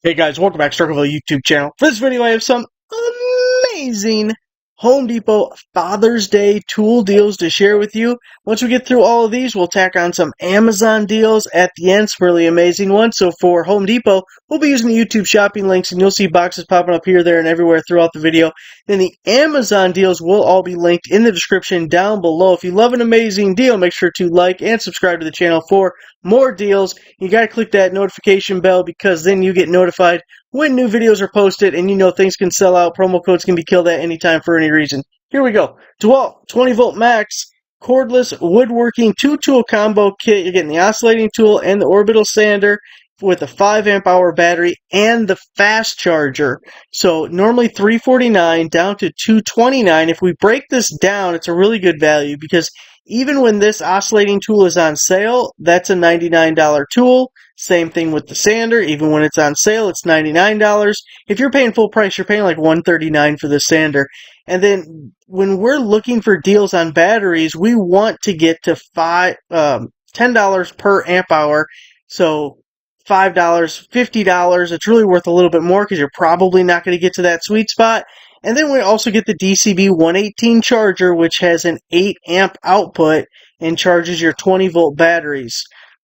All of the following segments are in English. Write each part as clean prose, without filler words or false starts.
Hey guys, welcome back to Rockford YouTube channel. For this video, I have some amazing Home Depot Father's Day tool deals to share with you. Once we get through all of these, we'll tack on some Amazon deals at the end, some really amazing ones. So for Home Depot, we'll be using the YouTube shopping links, and you'll see boxes popping up here, there, and everywhere throughout the video. Then the Amazon deals will all be linked in the description down below. If you love an amazing deal, make sure to like and subscribe to the channel for more deals. You gotta click that notification bell because then you get notified when new videos are posted, and you know things can sell out. Promo codes can be killed at any time for any reason. Here we go. DeWalt 20 volt max cordless woodworking 2-tool combo kit. You're getting the oscillating tool and the orbital sander with a 5 amp hour battery and the fast charger. So normally $349 down to $229. If we break this down, it's a really good value because even when this oscillating tool is on sale, that's a $99 tool. Same thing with the sander. Even when it's on sale, it's $99. If you're paying full price, you're paying like $139 for the sander. And then when we're looking for deals on batteries, we want to get to $10 per amp hour. So $5, $50. It's really worth a little bit more because you're probably not going to get to that sweet spot. And then we also get the DCB 118 charger, which has an 8 amp output and charges your 20 volt batteries.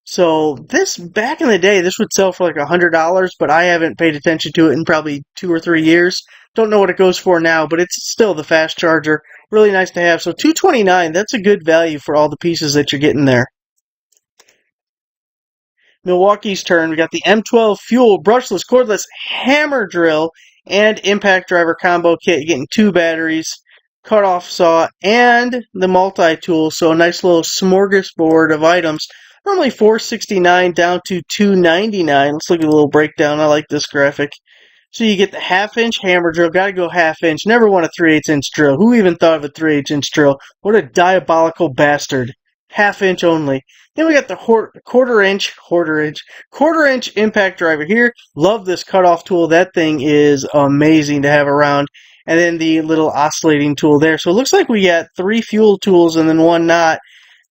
So this, back in the day, this would sell for like $100, but I haven't paid attention to it in probably 2 or 3 years. Don't know what it goes for now, but it's still the fast charger. Really nice to have. So $229, that's a good value for all the pieces that you're getting there. Milwaukee's turn. We got the M12 Fuel brushless cordless hammer drill and impact driver combo kit. You're getting 2 batteries, cutoff saw, and the multi-tool. So a nice little smorgasbord of items. Normally $469 down to $299. Let's look at a little breakdown. I like this graphic. So you get the 1/2-inch hammer drill. Gotta go 1/2 inch. Never want a 3/8 inch drill. Who even thought of a 3/8 inch drill? What a diabolical bastard. 1/2 inch only. Then we got the quarter inch impact driver here. Love this cutoff tool. That thing is amazing to have around. And then the little oscillating tool there. So it looks like we got 3 fuel tools and then 1 not.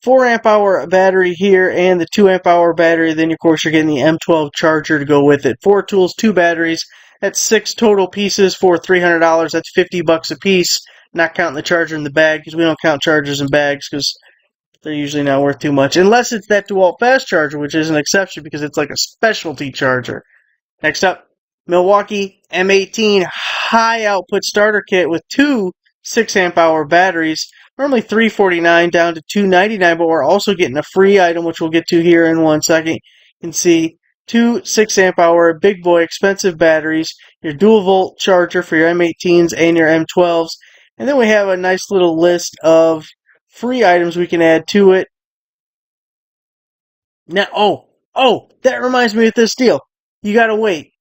4 amp hour battery here and the 2 amp hour battery. Then of course you're getting the M12 charger to go with it. 4 tools, 2 batteries. That's 6 total pieces for $300. That's $50 a piece. Not counting the charger in the bag because we don't count chargers in bags because they're usually not worth too much. Unless it's that DeWalt fast charger, which is an exception because it's like a specialty charger. Next up, Milwaukee M18 high output starter kit with 2 6 amp hour batteries. Normally $349 down to $299, but we're also getting a free item, which we'll get to here in 1 second. You can see 2 6 amp hour big boy expensive batteries, your dual volt charger for your M18s and your M12s. And then we have a nice little list of free items we can add to it. Now, that reminds me of this deal. You gotta wait.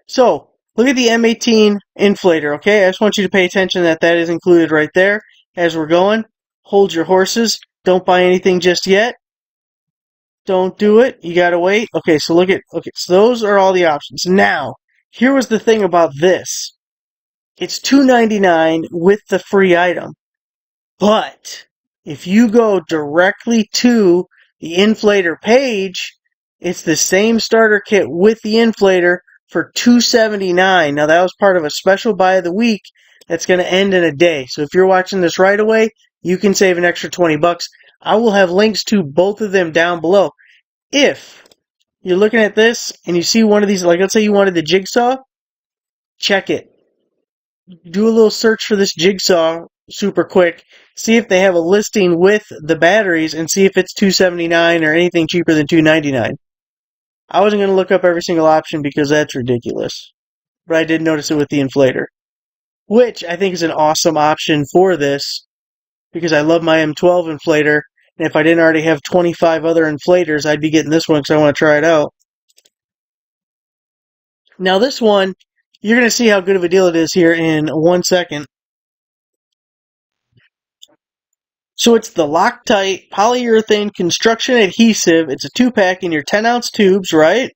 So, look at the M18 inflator, okay? I just want you to pay attention that is included right there as we're going. Hold your horses. Don't buy anything just yet. Don't do it. You gotta wait. Okay, so so those are all the options. Now, here was the thing about this. It's $299 with the free item. But if you go directly to the inflator page, it's the same starter kit with the inflator for $279. Now that was part of a special buy of the week that's going to end in a day. So if you're watching this right away, you can save an extra $20. I will have links to both of them down below. If you're looking at this and you see one of these, like let's say you wanted the jigsaw, check it. Do a little search for this jigsaw super quick. See if they have a listing with the batteries and see if it's $279 or anything cheaper than $299. I wasn't going to look up every single option because that's ridiculous. But I did notice it with the inflator, which I think is an awesome option for this because I love my M12 inflator. And if I didn't already have 25 other inflators, I'd be getting this one because I want to try it out. Now this one, you're going to see how good of a deal it is here in 1 second. So it's the Loctite polyurethane construction adhesive. It's a 2-pack in your 10-ounce tubes, right?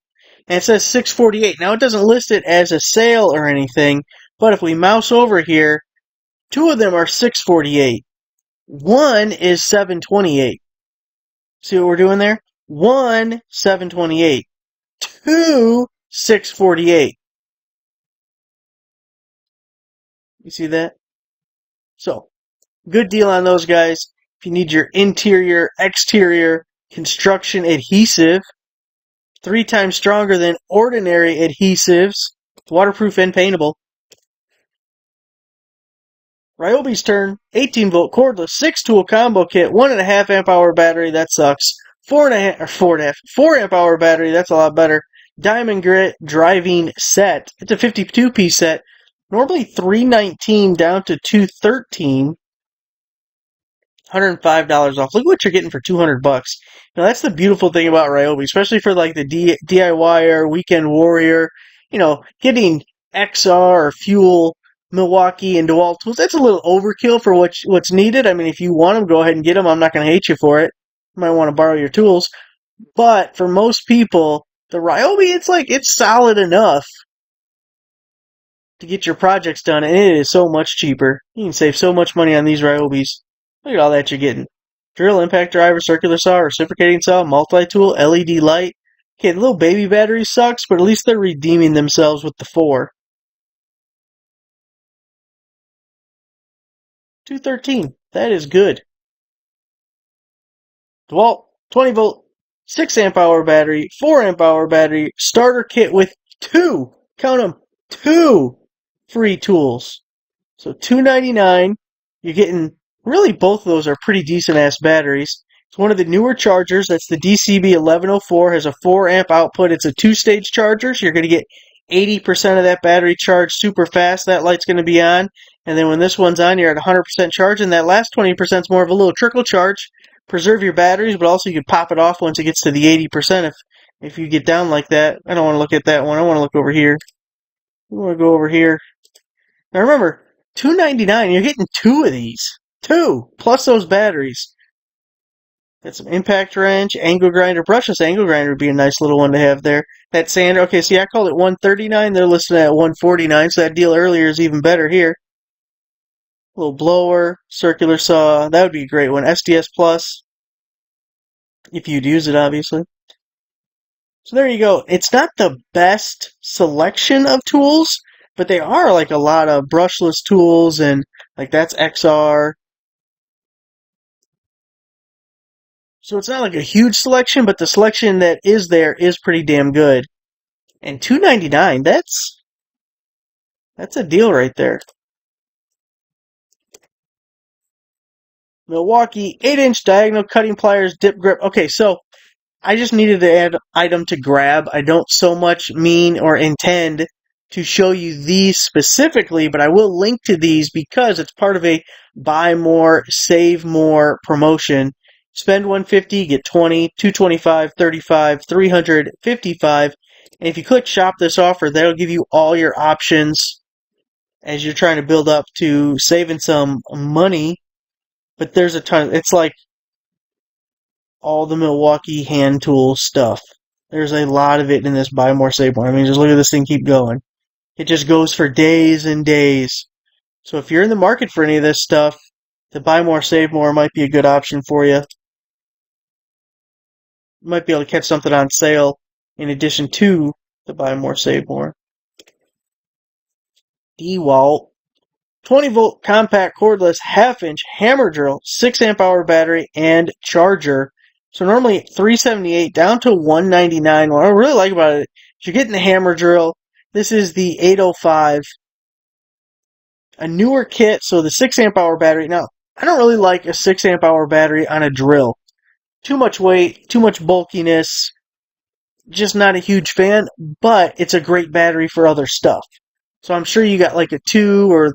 And it says $648. Now it doesn't list it as a sale or anything, but if we mouse over here, 2 of them are $648. 1 is $728. See what we're doing there? 1, $728. 2, $6.48. You see that? So, good deal on those guys. If you need your interior, exterior construction adhesive, 3 times stronger than ordinary adhesives, waterproof and paintable. Ryobi's turn, 18-volt cordless 6-tool combo kit, 1.5 amp hour battery, that sucks. 4 amp hour battery, that's a lot better. Diamond Grit driving set. It's a 52-piece set. Normally $319 down to $213. $105 off. Look what you're getting for $200. That's the beautiful thing about Ryobi, especially for like the DIYer, weekend warrior. Getting XR or Fuel, Milwaukee, and DeWalt tools. That's a little overkill for what's needed. I mean, if you want them, go ahead and get them. I'm not going to hate you for it. You might want to borrow your tools. But for most people, the Ryobi, it's solid enough to get your projects done, and it is so much cheaper. You can save so much money on these Ryobis. Look at all that you're getting. Drill, impact driver, circular saw, reciprocating saw, multi-tool, LED light. Okay, the little baby battery sucks, but at least they're redeeming themselves with the 4. $213. That is good. DeWalt, 20-volt, 6 amp hour battery, 4 amp hour battery, starter kit with 2, count them, 2 free tools. So $299. You're getting, really both of those are pretty decent ass batteries. It's one of the newer chargers. That's the DCB 1104. Has a 4 amp output. It's a 2-stage charger, so you're going to get 80% of that battery charged super fast. That light's going to be on. And then when this one's on, you're at 100% charge. And that last 20% is more of a little trickle charge. Preserve your batteries, but also you can pop it off once it gets to the 80% if you get down like that. I don't want to look at that one. I want to look over here. I want to go over here. Now remember, $299, you're getting 2 of these. 2, plus those batteries. Got some impact wrench, angle grinder. Brushless angle grinder would be a nice little one to have there. That sander, okay, see, I called it $139. They're listed at $149, so that deal earlier is even better here. Little blower, circular saw. That would be a great one. SDS Plus, if you'd use it, obviously. So there you go. It's not the best selection of tools, but they are like a lot of brushless tools, and like that's XR. So it's not like a huge selection, but the selection that is there is pretty damn good. And $299, that's a deal right there. Milwaukee 8-inch diagonal cutting pliers, dip grip. Okay, so I just needed to add item to grab. I don't so much mean or intend to show you these specifically, but I will link to these because it's part of a buy more, save more promotion. Spend $150, get 20, $225, $35, $300, $55. And if you click shop this offer, that'll give you all your options as you're trying to build up to saving some money. But there's a ton. It's like all the Milwaukee hand tool stuff. There's a lot of it in this buy more, save more. I mean, just look at this thing keep going. It just goes for days and days. So if you're in the market for any of this stuff, the buy more, save more might be a good option for you. You might be able to catch something on sale in addition to the buy more, save more. DeWalt 20-volt compact cordless half-inch hammer drill, 6 amp hour battery, and charger. So normally $378 down to $199. What I really like about it is you're getting the hammer drill. This is the 805, a newer kit, so the 6 amp hour battery. Now, I don't really like a 6 amp hour battery on a drill. Too much weight, too much bulkiness. Just not a huge fan, but it's a great battery for other stuff. So I'm sure you got like a 2 or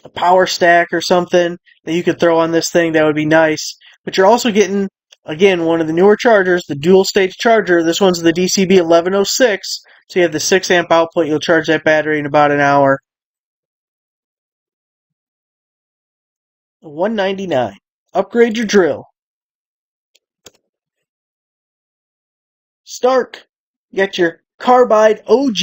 a power stack or something that you could throw on this thing. That would be nice. But you're also getting, again, one of the newer chargers, the dual stage charger. This one's the DCB 1106. So you have the 6 amp output. You'll charge that battery in about an hour. $199. Upgrade your drill. Stark. You got your carbide OG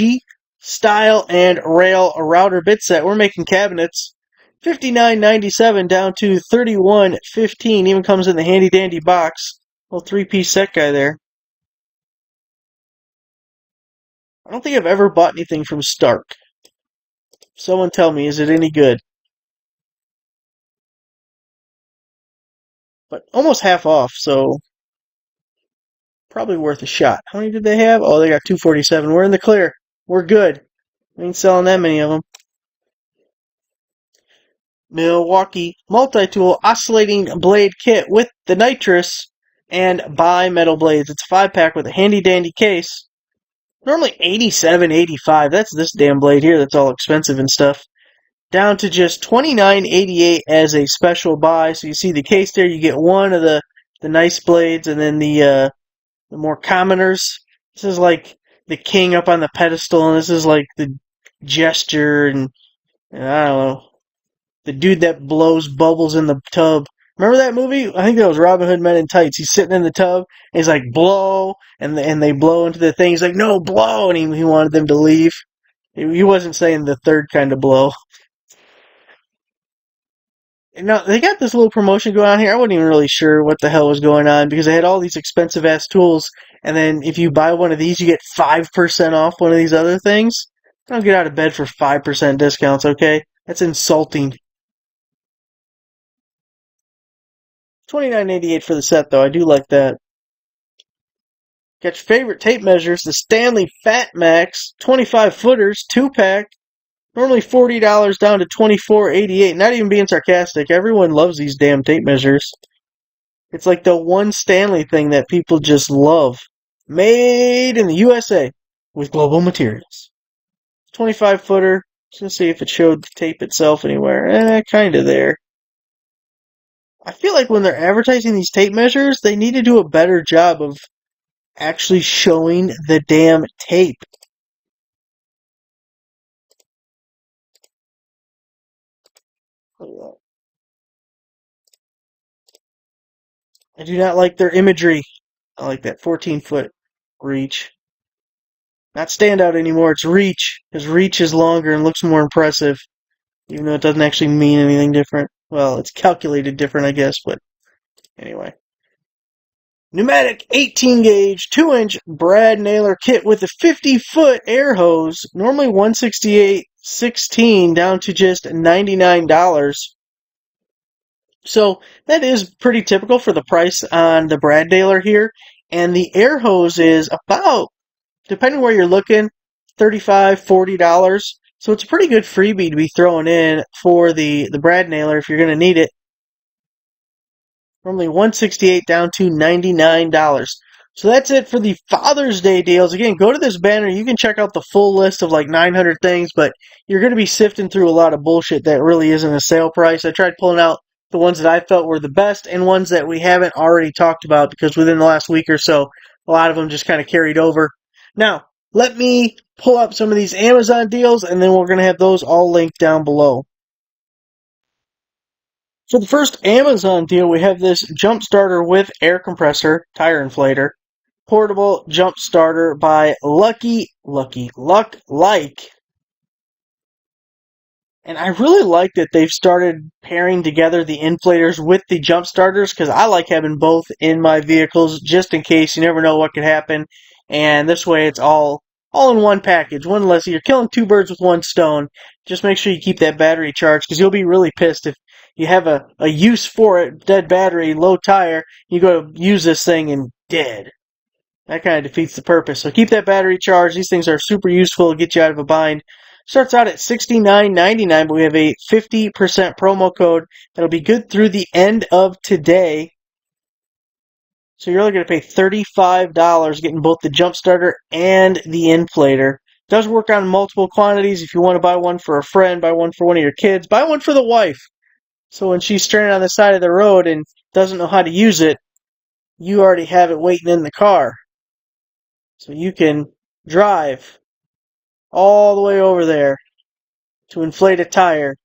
style and rail router bit set. We're making cabinets. $59.97 down to $31.15. Even comes in the handy dandy box. Little 3-piece set guy there. I don't think I've ever bought anything from Stark. Someone tell me, is it any good? But almost half off, so probably worth a shot. How many did they have? Oh, they got 247. We're in the clear. We're good. We ain't selling that many of them. Milwaukee multi-tool oscillating blade kit with the nitrous and bi-metal blades. It's a 5-pack with a handy-dandy case. Normally 87, 85. That's this damn blade here that's all expensive and stuff. Down to just 29.88 as a special buy. So you see the case there. You get one of the nice blades and then the more commoners. This is like the king up on the pedestal, and this is like the jester and I don't know, the dude that blows bubbles in the tub. Remember that movie? I think that was Robin Hood Men in Tights. He's sitting in the tub, and he's like, blow, and they blow into the thing. He's like, no, blow, and he wanted them to leave. He wasn't saying the third kind of blow. Now, they got this little promotion going on here. I wasn't even really sure what the hell was going on because they had all these expensive ass tools, and then if you buy one of these, you get 5% off one of these other things. I don't get out of bed for 5% discounts, okay? That's insulting. $29.88 for the set, though. I do like that. Got your favorite tape measures, the Stanley Fat Max, 25 footers, 2-pack. Normally $40 down to $24.88. Not even being sarcastic. Everyone loves these damn tape measures. It's like the one Stanley thing that people just love. Made in the USA with global materials. 25 footer. Let's see if it showed the tape itself anywhere. Kinda there. I feel like when they're advertising these tape measures, they need to do a better job of actually showing the damn tape. I do not like their imagery. I like that 14-foot reach. Not standout anymore, it's reach. Because reach is longer and looks more impressive. Even though it doesn't actually mean anything different. Well, it's calculated different, I guess, but anyway. Pneumatic 18 gauge 2-inch Brad Naylor kit with a 50-foot air hose. Normally $168.16 down to just $99. So that is pretty typical for the price on the Brad Naylor here. And the air hose is about, depending where you're looking, $35, $40. So it's a pretty good freebie to be throwing in for the Brad Naylor if you're going to need it. Normally $168 down to $99. So that's it for the Father's Day deals. Again, go to this banner. You can check out the full list of like 900 things, but you're going to be sifting through a lot of bullshit that really isn't a sale price. I tried pulling out the ones that I felt were the best and ones that we haven't already talked about because within the last week or so, a lot of them just kind of carried over. Now, let me pull up some of these Amazon deals, and then we're going to have those all linked down below. For the first Amazon deal, we have this jump starter with air compressor, tire inflator, portable jump starter by Lucky Luck Like. And I really like that they've started pairing together the inflators with the jump starters because I like having both in my vehicles just in case. You never know what could happen. And this way it's all in one package. One less. You're killing two birds with one stone. Just make sure you keep that battery charged because you'll be really pissed if you have a use for it, dead battery, low tire, you go to use this thing and dead. That kind of defeats the purpose. So keep that battery charged. These things are super useful to get you out of a bind. Starts out at $69.99, but we have a 50% promo code that'll be good through the end of today. So you're only going to pay $35 getting both the jump starter and the inflator. It does work on multiple quantities. If you want to buy one for a friend, buy one for one of your kids, buy one for the wife. So when she's stranded on the side of the road and doesn't know how to use it, you already have it waiting in the car. So you can drive all the way over there to inflate a tire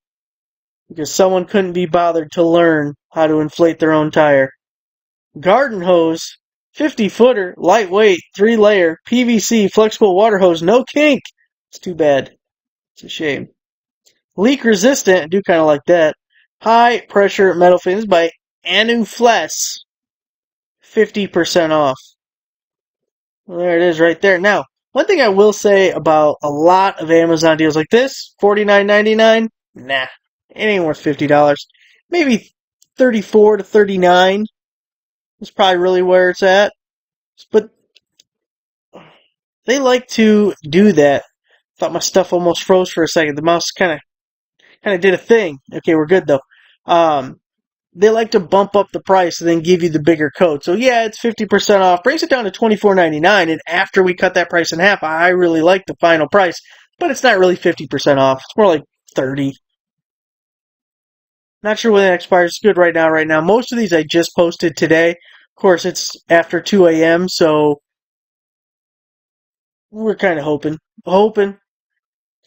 because someone couldn't be bothered to learn how to inflate their own tire. Garden hose, 50-footer, lightweight, 3-layer, PVC, flexible water hose, no kink. It's too bad. It's a shame. Leak resistant, I do kind of like that. High pressure metal fins by Anufles. 50% off. Well, there it is right there. Now, One thing I will say about a lot of Amazon deals like this, $49.99, nah, it ain't worth $50. Maybe 34 to 39 is probably really where it's at. But they like to do that. Thought my stuff almost froze for a second. The mouse kind of did a thing. Okay, we're good though. They like to bump up the price and then give you the bigger code. So yeah, it's 50% off, brings it down to $24.99. And after we cut that price in half, I really like the final price, but it's not really 50% off. It's more like 30. Not sure when that expires. It's good right now. Right now, most of these I just posted today. Of course, it's after 2 a.m. So we're kind of hoping.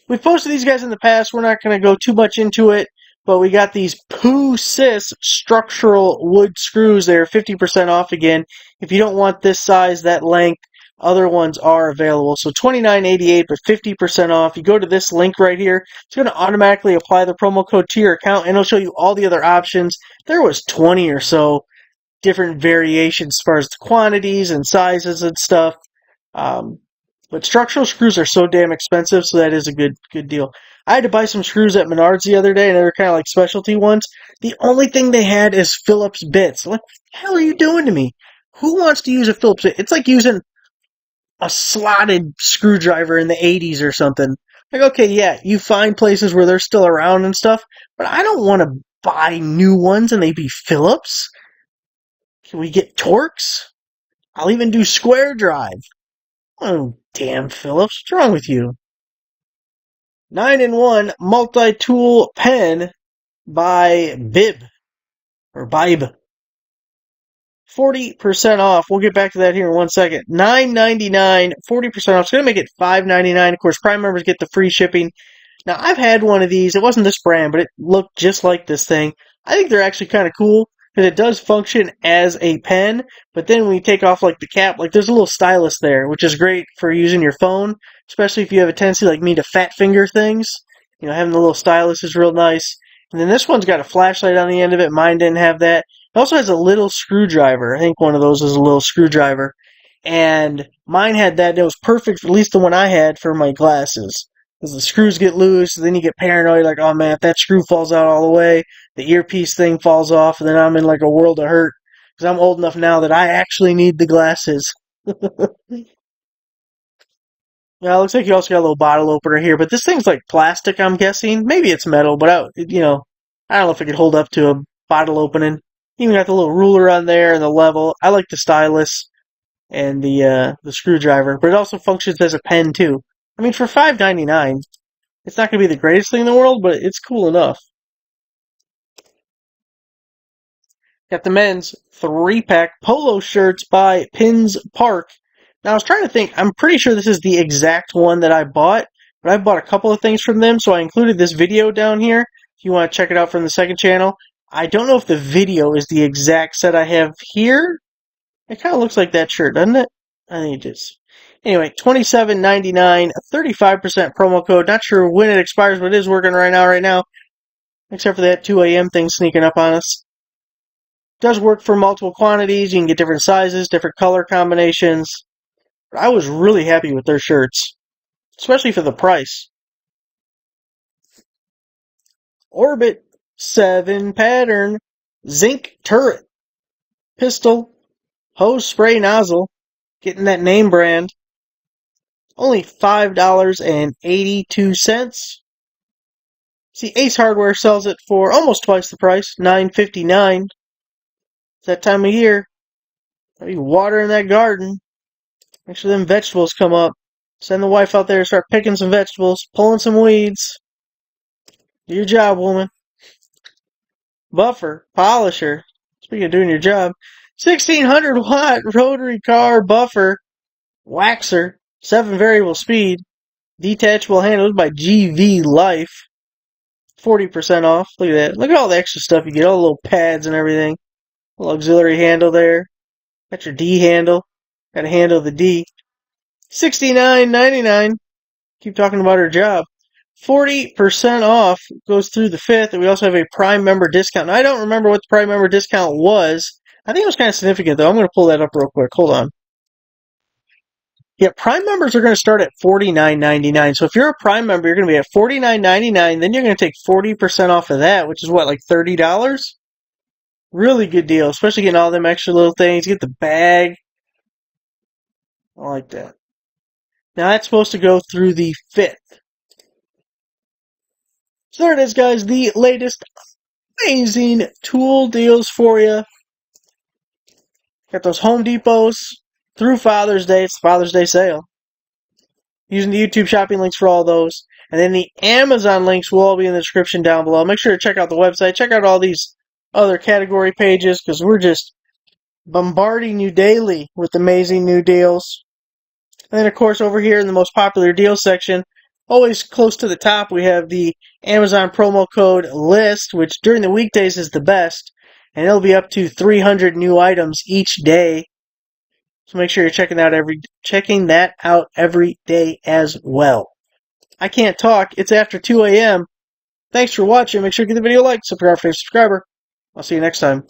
We've posted these guys in the past. We're not going to go too much into it, but we got these Poo-Sis structural wood screws. They're 50% off again. If you don't want this size, that length, other ones are available. So $29.88, but 50% off. You go to this link right here. It's going to automatically apply the promo code to your account, and it'll show you all the other options. There was 20 or so different variations as far as the quantities and sizes and stuff. But structural screws are so damn expensive, so that is a good deal. I had to buy some screws at Menards the other day, and they were kind of like specialty ones. The only thing they had is Phillips bits. Like, what the hell are you doing to me? Who wants to use a Phillips bit? It's like using a slotted screwdriver in the 80s or something. Like, okay, yeah, you find places where they're still around and stuff, but I don't want to buy new ones and they be Phillips. Can we get Torx? I'll even do square drive. Oh, damn, Phillips. What's wrong with you? 9-in-1 multi-tool pen by Bib. Or Bibe. 40% off. We'll get back to that here in 1 second. $9.99, 40% off. It's going to make it $5.99. Of course, Prime members get the free shipping. Now, I've had one of these. It wasn't this brand, but it looked just like this thing. I think they're actually kind of cool because it does function as a pen, but then when you take off like the cap, like there's a little stylus there, which is great for using your phone, especially if you have a tendency like me to fat finger things. You know, having the little stylus is real nice. And then this one's got a flashlight on the end of it. Mine didn't have that. It also has a little screwdriver. I think one of those is a little screwdriver. And mine had that. It was perfect, at least the one I had, for my glasses. Because the screws get loose, and then you get paranoid, like, oh man, if that screw falls out all the way, the earpiece thing falls off, and then I'm in like a world of hurt. Because I'm old enough now that I actually need the glasses. Yeah, it looks like you also got a little bottle opener here, but this thing's like plastic, I'm guessing. Maybe it's metal, but I don't know if it could hold up to a bottle opening. Even got the little ruler on there and the level. I like the stylus and the screwdriver, but it also functions as a pen too. I mean, for $5.99, it's not going to be the greatest thing in the world, but it's cool enough. Got the men's 3-pack polo shirts by Pins Park. Now, I was trying to think. I'm pretty sure this is the exact one that I bought, but I bought a couple of things from them, so I included this video down here if you want to check it out from the second channel. I don't know if the video is the exact set I have here. It kind of looks like that shirt, doesn't it? I think it is. Anyway, $27.99, 35% promo code. Not sure when it expires, but it is working right now. Except for that 2 a.m. thing sneaking up on us. Does work for multiple quantities. You can get different sizes, different color combinations. But I was really happy with their shirts, especially for the price. Orbit 7 pattern zinc turret pistol hose spray nozzle. Getting that name brand. Only $5.82. See, Ace Hardware sells it for almost twice the price, $9.59. It's that time of year. I'll be watering that garden. Make sure them vegetables come up. Send the wife out there to start picking some vegetables, pulling some weeds. Do your job, woman. Buffer, polisher. Speaking of doing your job, 1600 watt rotary car buffer, waxer, 7 variable speed, detachable handles by GV Life. 40% off. Look at that. Look at all the extra stuff you get. All the little pads and everything. Little auxiliary handle there. Got your D handle. Got to handle the D. $69.99. Keep talking about her job. 40% off goes through the 5th. And we also have a Prime member discount. Now, I don't remember what the Prime member discount was. I think it was kind of significant, though. I'm going to pull that up real quick. Hold on. Yeah, Prime members are going to start at $49.99. So if you're a Prime member, you're going to be at $49.99. Then you're going to take 40% off of that, which is what, like $30? Really good deal, especially getting all them extra little things. You get the bag. I like that. Now that's supposed to go through the 5th. So there it is, guys. The latest amazing tool deals for you. Got those Home Depots through Father's Day. It's the Father's Day sale. Using the YouTube shopping links for all those. And then the Amazon links will all be in the description down below. Make sure to check out the website. Check out all these other category pages because we're just bombarding you daily with amazing new deals. And then, of course, over here in the most popular deals section, always close to the top, we have the Amazon promo code LIST, which during the weekdays is the best. And it'll be up to 300 new items each day. So make sure you're checking that out every day as well. I can't talk. It's after 2 a.m. Thanks for watching. Make sure to give the video a like, subscribe for a subscriber. I'll see you next time.